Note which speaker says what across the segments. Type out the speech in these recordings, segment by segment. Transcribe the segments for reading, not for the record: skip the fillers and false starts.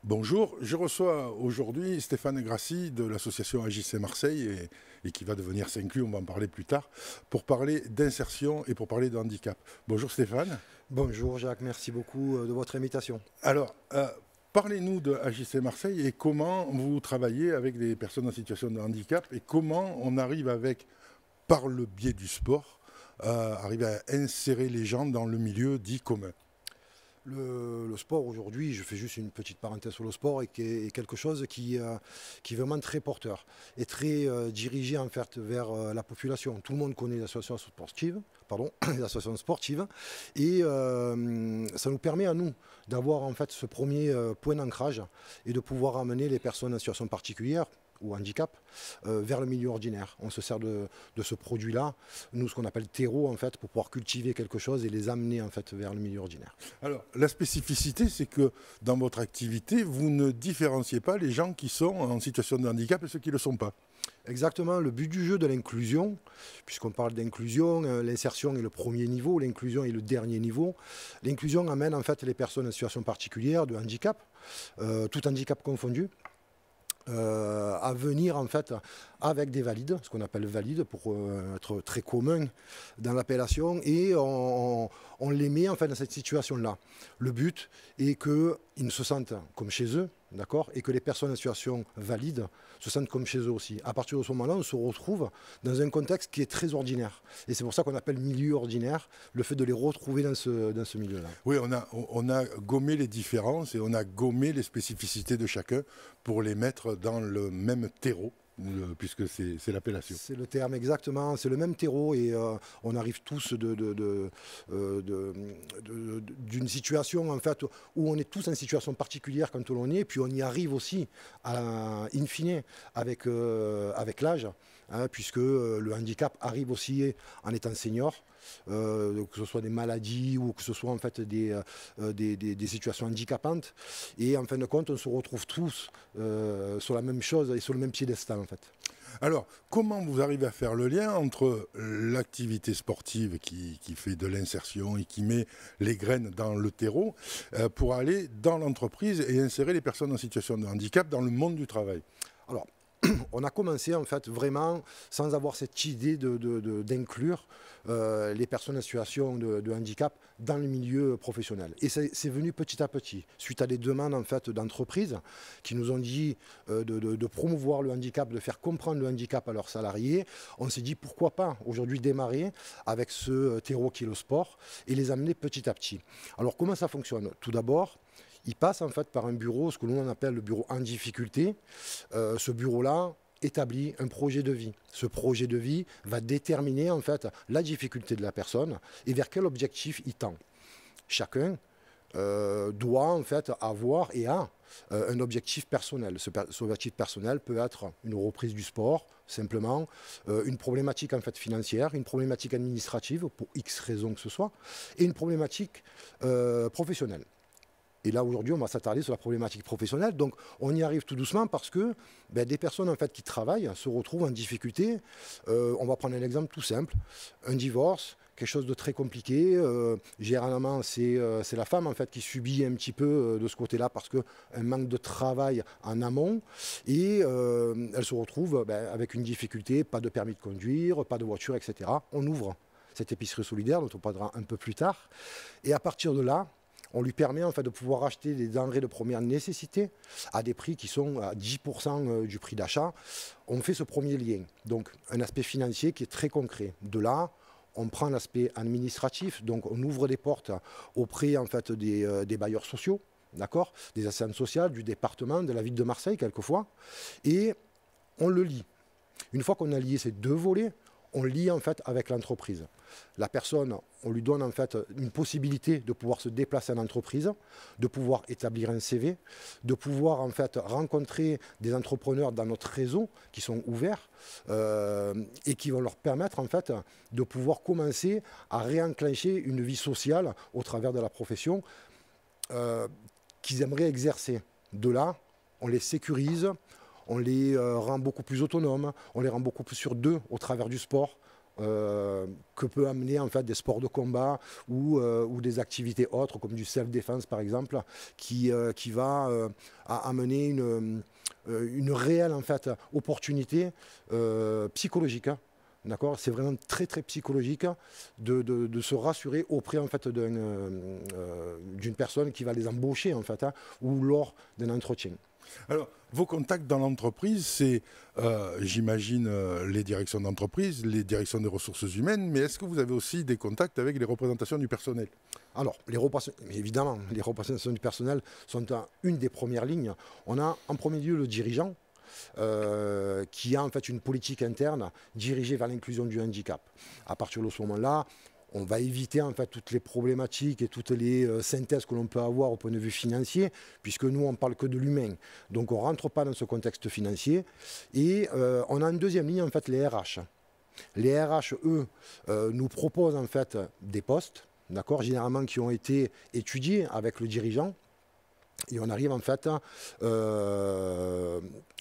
Speaker 1: Bonjour, je reçois aujourd'hui Stéphane Grassi de l'association AJC Marseille et qui va devenir Saint-Cloud, on va en parler plus tard, pour parler d'insertion et pour parler de handicap. Bonjour Stéphane.
Speaker 2: Bonjour Jacques, merci beaucoup de votre invitation.
Speaker 1: Alors, parlez-nous de AJC Marseille et comment vous travaillez avec des personnes en situation de handicap et comment on arrive avec, par le biais du sport, arriver à insérer les gens dans le milieu dit commun.
Speaker 2: Le sport aujourd'hui, je fais juste une petite parenthèse sur le sport, et qui est quelque chose qui est vraiment très porteur et très dirigé en fait vers la population. Tout le monde connaît l'association sportive, l'association sportive, et ça nous permet à nous d'avoir en fait ce premier point d'ancrage et de pouvoir amener les personnes en situation particulière ou handicap vers le milieu ordinaire. On se sert de ce produit-là, nous ce qu'on appelle terreau en fait, pour pouvoir cultiver quelque chose et les amener en fait vers le milieu ordinaire.
Speaker 1: Alors la spécificité, c'est que dans votre activité, vous ne différenciez pas les gens qui sont en situation de handicap et ceux qui ne le sont pas.
Speaker 2: Exactement, le but du jeu de l'inclusion, puisqu'on parle d'inclusion, l'insertion est le premier niveau, l'inclusion est le dernier niveau. L'inclusion amène en fait les personnes en situation particulière de handicap, tout handicap confondu, à venir en fait avec des valides, ce qu'on appelle valides pour être très commun dans l'appellation, et on les met en fait dans cette situation-là. Le but est qu'ils se sentent comme chez eux, d'accord, et que les personnes en situation valide se sentent comme chez eux aussi. À partir de ce moment-là, on se retrouve dans un contexte qui est très ordinaire. Et c'est pour ça qu'on appelle milieu ordinaire, le fait de les retrouver dans ce milieu-là.
Speaker 1: Oui, on a gommé les différences et on a gommé les spécificités de chacun pour les mettre dans le même terreau, puisque c'est l'appellation.
Speaker 2: C'est le terme exactement, c'est le même terreau, et on arrive tous d'une situation en fait où on est tous en situation particulière quand on est, puis on y arrive aussi in fine avec l'âge, hein, puisque le handicap arrive aussi en étant senior. Que ce soit des maladies ou que ce soit en fait des situations handicapantes, et en fin de compte on se retrouve tous sur la même chose et sur le même piédestal en fait.
Speaker 1: Alors, comment vous arrivez à faire le lien entre l'activité sportive qui fait de l'insertion et qui met les graines dans le terreau pour aller dans l'entreprise et insérer les personnes en situation de handicap dans le monde du travail?
Speaker 2: Alors, on a commencé en fait vraiment sans avoir cette idée d'inclure les personnes en situation de handicap dans le milieu professionnel. Et c'est venu petit à petit, suite à des demandes en fait d'entreprises qui nous ont dit de promouvoir le handicap, de faire comprendre le handicap à leurs salariés. On s'est dit pourquoi pas aujourd'hui démarrer avec ce terreau qui est le sport et les amener petit à petit. Alors comment ça fonctionne? Tout d'abord, il passe en fait par un bureau, ce que l'on appelle le bureau en difficulté. Ce bureau-là établit un projet de vie. Ce projet de vie va déterminer en fait la difficulté de la personne et vers quel objectif il tend. Chacun doit en fait avoir et a un objectif personnel. Cet objectif personnel peut être une reprise du sport, simplement, une problématique en fait financière, une problématique administrative pour X raisons que ce soit, et une problématique professionnelle. Et là, aujourd'hui, on va s'attarder sur la problématique professionnelle. Donc, on y arrive tout doucement parce que des personnes en fait, qui travaillent se retrouvent en difficulté. On va prendre un exemple tout simple. Un divorce, quelque chose de très compliqué. Généralement, c'est la femme en fait, qui subit un petit peu de ce côté-là parce qu'un manque de travail en amont. Et elle se retrouve avec une difficulté, pas de permis de conduire, pas de voiture, etc. On ouvre cette épicerie solidaire dont on parlera un peu plus tard. Et à partir de là, on lui permet en fait de pouvoir acheter des denrées de première nécessité à des prix qui sont à 10% du prix d'achat. On fait ce premier lien, donc un aspect financier qui est très concret. De là, on prend l'aspect administratif, donc on ouvre des portes auprès en fait, des bailleurs sociaux, d'accord, des assistantes sociales, du département, de la ville de Marseille quelquefois, et on le lie. Une fois qu'on a lié ces deux volets, on lie en fait avec l'entreprise. La personne, on lui donne en fait une possibilité de pouvoir se déplacer en entreprise, de pouvoir établir un CV, de pouvoir en fait rencontrer des entrepreneurs dans notre réseau qui sont ouverts et qui vont leur permettre en fait de pouvoir commencer à réenclencher une vie sociale au travers de la profession qu'ils aimeraient exercer. De là, on les sécurise. On les rend beaucoup plus autonomes, on les rend beaucoup plus sûrs d'eux au travers du sport, que peut amener en fait des sports de combat ou des activités autres comme du self-défense par exemple, qui va amener une réelle en fait, opportunité psychologique. Hein. D'accord, c'est vraiment très très psychologique de se rassurer auprès en fait d'une personne qui va les embaucher en fait, hein, ou lors d'un entretien.
Speaker 1: Alors, vos contacts dans l'entreprise, c'est, j'imagine, les directions d'entreprise, les directions des ressources humaines, mais est-ce que vous avez aussi des contacts avec les représentations du personnel?
Speaker 2: Alors, évidemment, les représentations du personnel sont une des premières lignes. On a en premier lieu le dirigeant, qui a en fait une politique interne dirigée vers l'inclusion du handicap. À partir de ce moment-là, on va éviter en fait toutes les problématiques et toutes les synthèses que l'on peut avoir au point de vue financier, puisque nous on parle que de l'humain. Donc on ne rentre pas dans ce contexte financier. Et on a une deuxième ligne en fait, les RH. Les RH, eux, nous proposent en fait des postes, d'accord, généralement qui ont été étudiés avec le dirigeant. Et on arrive en fait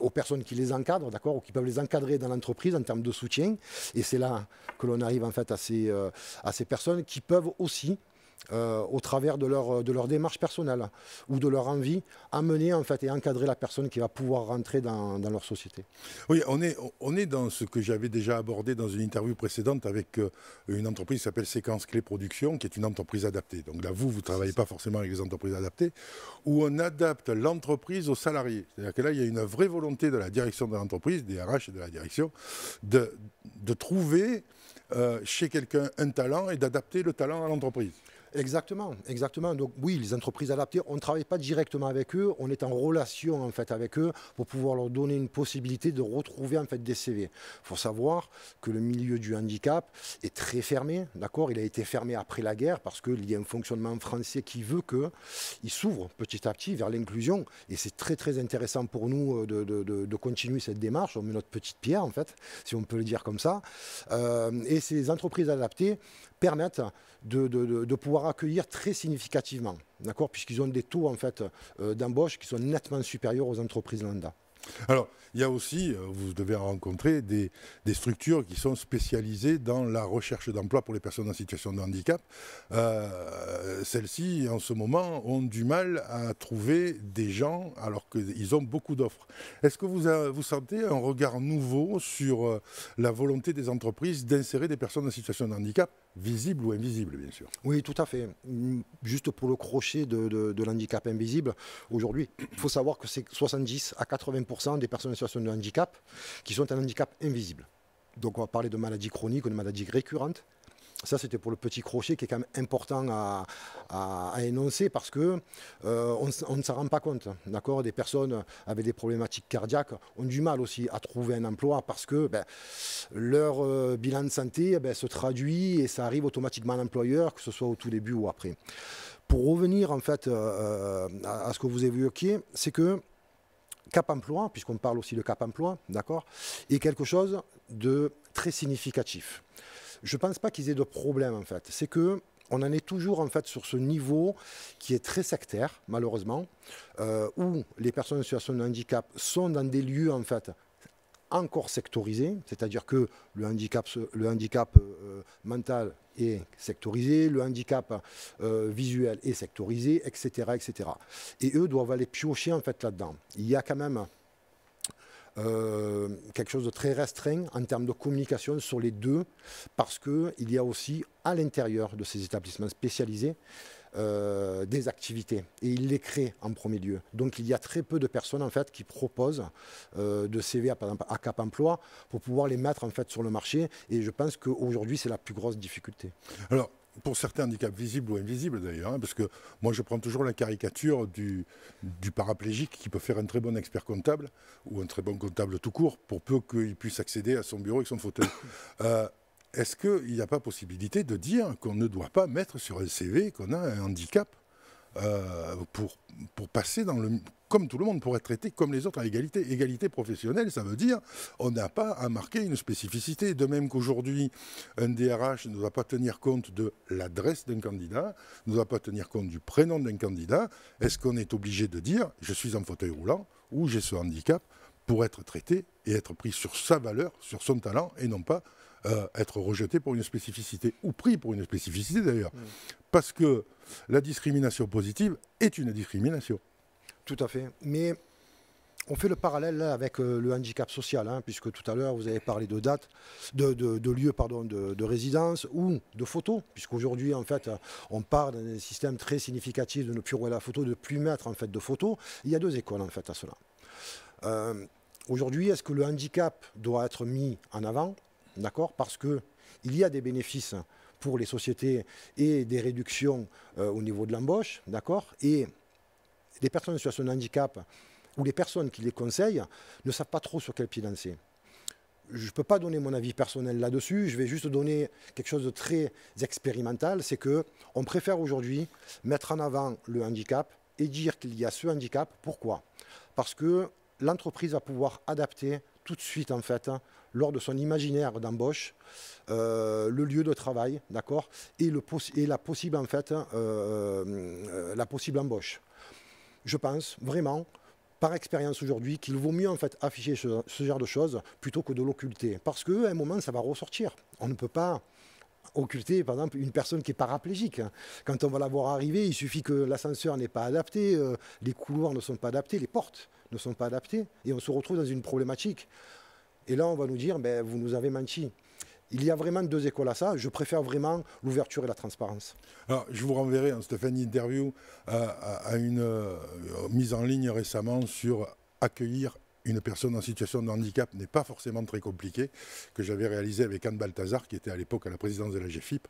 Speaker 2: aux personnes qui les encadrent, d'accord, ou qui peuvent les encadrer dans l'entreprise en termes de soutien. Et c'est là que l'on arrive en fait à ces personnes qui peuvent aussi, au travers de leur démarche personnelle ou de leur envie, amener en fait et encadrer la personne qui va pouvoir rentrer dans leur société.
Speaker 1: Oui, on est dans ce que j'avais déjà abordé dans une interview précédente avec une entreprise qui s'appelle Séquence Clé Production, qui est une entreprise adaptée. Donc là, vous ne travaillez pas forcément avec les entreprises adaptées, où on adapte l'entreprise aux salariés. C'est-à-dire que là, il y a une vraie volonté de la direction de l'entreprise, des RH et de la direction, de trouver chez quelqu'un un talent et d'adapter le talent à l'entreprise.
Speaker 2: Exactement, exactement. Donc oui, les entreprises adaptées, on ne travaille pas directement avec eux, on est en relation en fait avec eux pour pouvoir leur donner une possibilité de retrouver en fait des CV. Il faut savoir que le milieu du handicap est très fermé, d'accord. Il a été fermé après la guerre parce qu'il y a un fonctionnement français qui veut qu'il s'ouvre petit à petit vers l'inclusion. Et c'est très très intéressant pour nous de continuer cette démarche. On met notre petite pierre en fait, si on peut le dire comme ça. Et ces entreprises adaptées permettent de pouvoir accueillir très significativement, d'accord, puisqu'ils ont des taux en fait d'embauche qui sont nettement supérieurs aux entreprises lambda.
Speaker 1: Alors, il y a aussi, vous devez rencontrer des structures qui sont spécialisées dans la recherche d'emploi pour les personnes en situation de handicap. Celles-ci, en ce moment, ont du mal à trouver des gens alors qu'ils ont beaucoup d'offres. Est-ce que vous sentez un regard nouveau sur la volonté des entreprises d'insérer des personnes en situation de handicap, visibles ou invisibles, bien sûr?
Speaker 2: Oui, tout à fait. Juste pour le crochet de l'handicap invisible, aujourd'hui, il faut savoir que c'est 70 à 80% des personnes en situation de handicap qui sont un handicap invisible. Donc on va parler de maladies chroniques ou de maladies récurrentes. Ça, c'était pour le petit crochet qui est quand même important à énoncer parce que on ne s'en rend pas compte. D'accord, des personnes avec des problématiques cardiaques ont du mal aussi à trouver un emploi parce que leur bilan de santé se traduit et ça arrive automatiquement à l'employeur, que ce soit au tout début ou après. Pour revenir en fait à ce que vous évoquiez, c'est que Cap Emploi, puisqu'on parle aussi de Cap Emploi, d'accord, est quelque chose de très significatif. Je ne pense pas qu'ils aient de problème en fait. C'est que on en est toujours en fait sur ce niveau qui est très sectaire, malheureusement, où les personnes en situation de handicap sont dans des lieux en fait encore sectorisés, c'est-à-dire que le handicap mental est sectorisé, le handicap visuel est sectorisé, etc., etc. Et eux doivent aller piocher en fait là-dedans. Il y a quand même quelque chose de très restreint en termes de communication sur les deux, parce qu'il y a aussi à l'intérieur de ces établissements spécialisés des activités et ils les créent en premier lieu. Donc il y a très peu de personnes en fait qui proposent de CV à Cap Emploi pour pouvoir les mettre en fait sur le marché et je pense qu'aujourd'hui c'est la plus grosse difficulté.
Speaker 1: Alors, pour certains handicaps visibles ou invisibles d'ailleurs, hein, parce que moi je prends toujours la caricature du paraplégique qui peut faire un très bon expert comptable ou un très bon comptable tout court pour peu qu'il puisse accéder à son bureau avec son fauteuil. Est-ce qu'il n'y a pas possibilité de dire qu'on ne doit pas mettre sur un CV qu'on a un handicap pour passer comme tout le monde, pour être traité comme les autres à égalité? Égalité professionnelle, ça veut dire on n'a pas à marquer une spécificité. De même qu'aujourd'hui, un DRH ne doit pas tenir compte de l'adresse d'un candidat, ne doit pas tenir compte du prénom d'un candidat. Est-ce qu'on est obligé de dire je suis en fauteuil roulant ou j'ai ce handicap pour être traité et être pris sur sa valeur, sur son talent et non pas être rejeté pour une spécificité, ou pris pour une spécificité d'ailleurs. Parce que la discrimination positive est une discrimination.
Speaker 2: Tout à fait. Mais on fait le parallèle là, avec le handicap social, hein, puisque tout à l'heure vous avez parlé de date, de lieu pardon, de résidence ou de photos, puisqu'aujourd'hui en fait on part d'un système très significatif de ne plus rouler la photo, de ne plus mettre en fait de photos. Il y a deux écoles en fait à cela. Aujourd'hui, est-ce que le handicap doit être mis en avant, d'accord, parce que il y a des bénéfices pour les sociétés et des réductions au niveau de l'embauche, d'accord, et les personnes en situation de handicap où les personnes qui les conseillent ne savent pas trop sur quel pied danser. Je ne peux pas donner mon avis personnel là-dessus, je vais juste donner quelque chose de très expérimental, c'est qu'on préfère aujourd'hui mettre en avant le handicap et dire qu'il y a ce handicap. Pourquoi? Parce que l'entreprise va pouvoir adapter tout de suite, en fait, lors de son imaginaire d'embauche, le lieu de travail, d'accord, et la possible, en fait, la possible embauche. Je pense vraiment, par expérience aujourd'hui, qu'il vaut mieux en fait afficher ce genre de choses plutôt que de l'occulter. Parce qu'à un moment, ça va ressortir. On ne peut pas occulter, par exemple, une personne qui est paraplégique. Quand on va la voir arriver, il suffit que l'ascenseur n'est pas adapté, les couloirs ne sont pas adaptés, les portes ne sont pas adaptées, et on se retrouve dans une problématique. Et là, on va nous dire, ben, vous nous avez menti. Il y a vraiment deux écoles à ça. Je préfère vraiment l'ouverture et la transparence.
Speaker 1: Alors, je vous renverrai, Stéphane, une interview à une mise en ligne récemment sur accueillir une personne en situation de handicap n'est pas forcément très compliqué, que j'avais réalisé avec Anne Balthazar, qui était à l'époque à la présidence de la GFIP,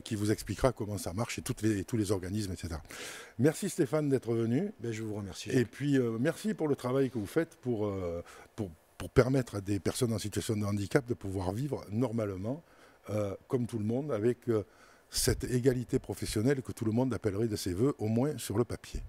Speaker 1: qui vous expliquera comment ça marche et tous les organismes, etc. Merci Stéphane d'être venu.
Speaker 2: Ben, je vous remercie.
Speaker 1: Et puis, merci pour le travail que vous faites pour permettre à des personnes en situation de handicap de pouvoir vivre normalement, comme tout le monde, avec cette égalité professionnelle que tout le monde appellerait de ses voeux, au moins sur le papier.